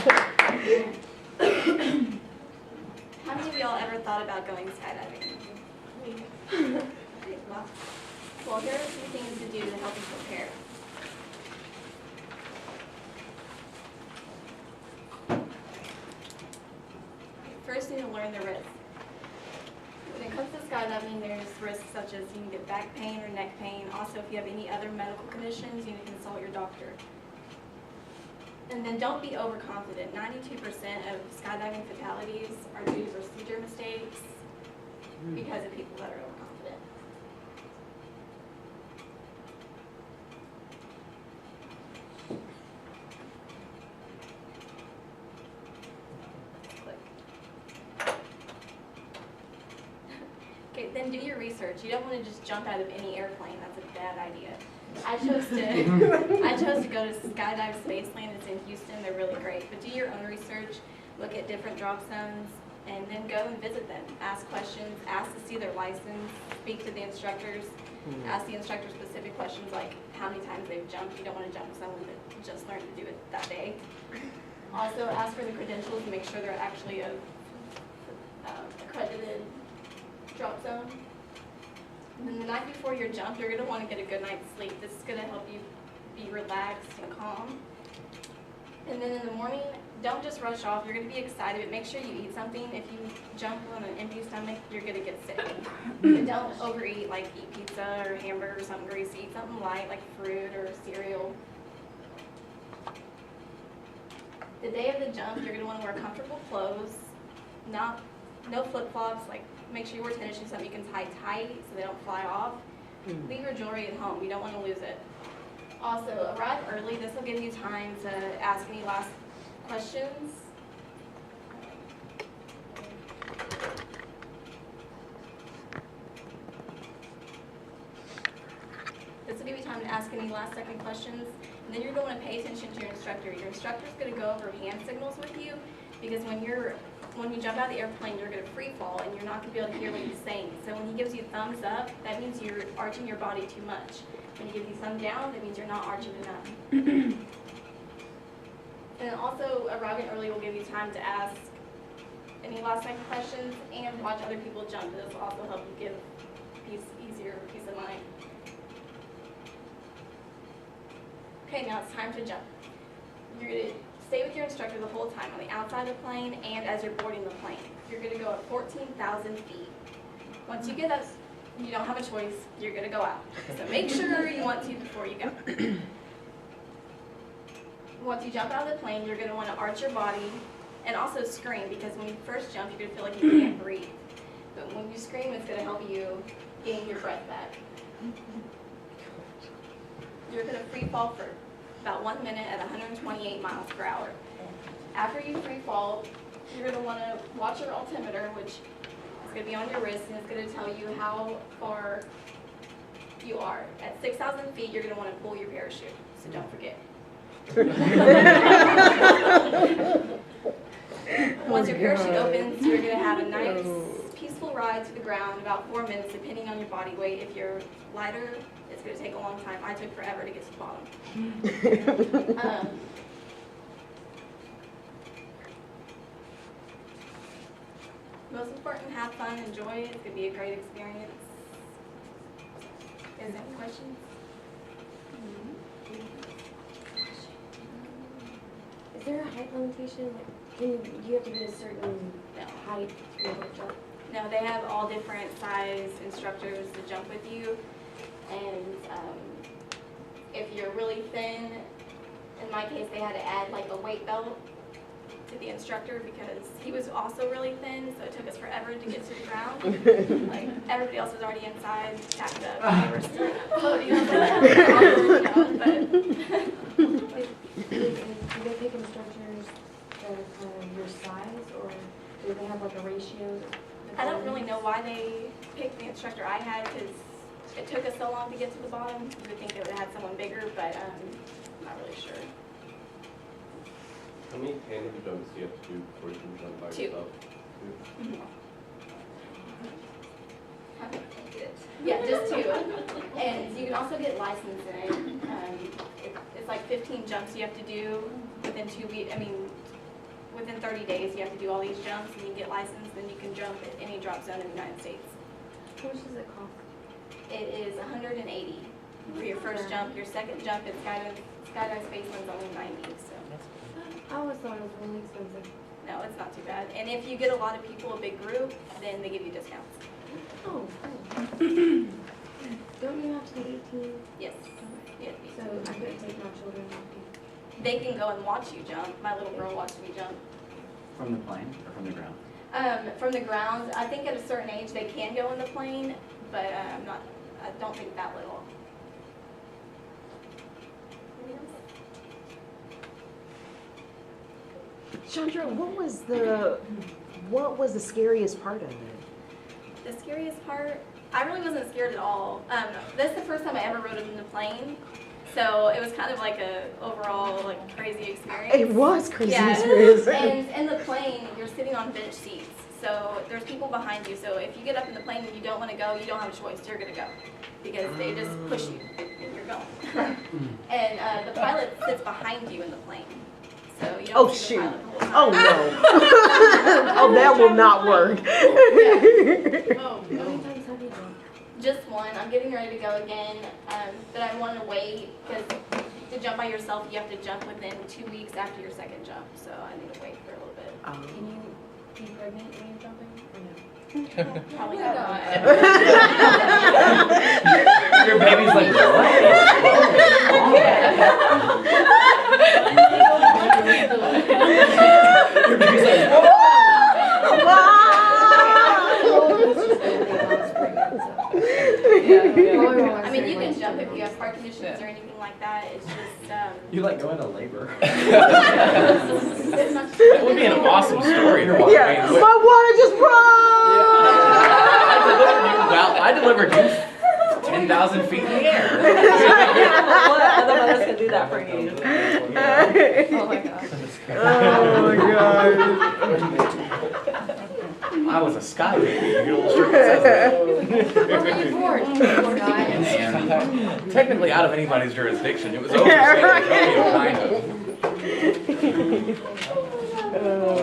How many of y'all ever thought about going skydiving? Well, here are a few things to do to help you prepare. First, you need to learn the risks. When it comes to skydiving, there's risks such as you can get back pain or neck pain. Also, if you have any other medical conditions, you need to consult your doctor. And then don't be overconfident. 92% of skydiving fatalities are due to procedure mistakes because of people that are overconfident. Okay, then do your research. You don't want to just jump out of any airplane. That's a bad idea. I chose to go to Skydive Spaceland. It's in Houston. They're really great. But do your own research. Look at different drop zones, and then go and visit them. Ask questions. Ask to see their license. Speak to the instructors. Ask the instructor specific questions like how many times they've jumped. You don't want to jump with someone that just learned to do it that day. Also, ask for the credentials and make sure they're actually a accredited drop zone. And then the night before your jump, you're going to want to get a good night's sleep. This is going to help you be relaxed and calm. And then in the morning, don't just rush off. You're going to be excited, but make sure you eat something. If you jump on an empty stomach, you're going to get sick. But don't overeat, like eat pizza or hamburger or something greasy. Eat something light, like fruit or cereal. The day of the jump, you're going to want to wear comfortable clothes, no flip-flops, like make sure you wear tennis shoes, something you can tie tight so they don't fly off. Leave your jewelry at home. You don't want to lose it. Also, arrive early. This will give you time to ask any last questions. This will give you time to ask any last-second questions. And then you're going to want to pay attention to your instructor. Your instructor's going to go over hand signals with you because when you jump out of the airplane, you're going to free fall and you're not going to be able to hear what he's saying. So when he gives you thumbs up, that means you're arching your body too much. When he gives you thumb down, that means you're not arching enough. And also, arriving early will give you time to ask any last second questions and watch other people jump. This will also help you give easier peace of mind. Okay, now it's time to jump. You're going to stay with your instructor the whole time on the outside of the plane and as you're boarding the plane. You're going to go at 14,000 feet. Once you get up, you don't have a choice. You're going to go out. So make sure you want to before you go. Once you jump out of the plane, you're going to want to arch your body and also scream because when you first jump, you're going to feel like you can't breathe. But when you scream, it's going to help you gain your breath back. You're going to free fall for about 1 minute at 128 miles per hour. After you free fall, you're going to want to watch your altimeter, which is going to be on your wrist, and it's going to tell you how far you are. At 6,000 feet, you're going to want to pull your parachute, so don't forget. Once your parachute opens, you're going to have a nice, peaceful ride to the ground, about 4 minutes, depending on your body weight. If you're lighter, it's going to take a long time. I took forever to get to the bottom. Most important, have fun, enjoy it. It's going to be a great experience. Is there any questions? Is there a height limitation? Like, do you have to be a certain height to be able to jump? No, they have all different size instructors to jump with you. And if you're really thin, in my case, they had to add like a weight belt to the instructor because he was also really thin, so it took us forever to get to the ground. Like everybody else was already inside, packed up. They were still floating. I was like, Do they pick instructors that are kind of your size, or do they have like a ratio? I don't really know why they picked the instructor I had because it took us so long to get to the bottom. You would think they would have had someone bigger, but I'm not really sure. How many tandem jumps do you have to do before you can jump by 2. yourself? Yeah, just 2. And you can also get licensed in it. It's like 15 jumps you have to do within 2 weeks. I mean, within 30 days, you have to do all these jumps, and you get licensed, then you can jump at any drop zone in the United States. How much does it cost? It is 180 for your first jump. Your second jump at Skydive Spaceland's only 90, so. I always thought it was really expensive. No, it's not too bad. And if you get a lot of people, a big group, then they give you discounts. Oh, don't you have to be 18? Yes. Yeah. So I couldn't take my children with They can go and watch you jump. My little girl watched me jump. From the plane or from the ground? From the ground, I think at a certain age they can go in the plane, but I don't think that little. Shaundra, what was the scariest part of it? The scariest part, I really wasn't scared at all. This is the first time I ever rode it in the plane, so it was kind of like a overall like crazy experience. It was crazy Yeah, experience. and in the plane, you're sitting on bench seats, so there's people behind you. So if you get up in the plane and you don't want to go, you don't have a choice. You're gonna go because they just push you and you're going. And the pilot sits behind you in the plane, so you don't see the pilot the whole time. Oh no. Oh, that will not work. you. How many times have you jumped? Just one. I'm getting ready to go again, but I want to wait because to jump by yourself, you have to jump within 2 weeks after your second jump. So I need to wait for a little bit. Can you be pregnant when you're jumping or no? Probably not. Your baby's like, what? Your baby's like, I mean, you can jump if you have heart conditions or anything like that. It's just you like go into labor. it's not That would be an awesome story. You're welcome. Yeah, my water just broke. I delivered you 10,000 feet in the air. What other mother's gonna do that for you? Oh my gosh. Oh my god. I was a sky baby. You get a little shirt that says that. Where were you born? Poor guy. And technically out of anybody's jurisdiction. It was over San Antonio, kind of.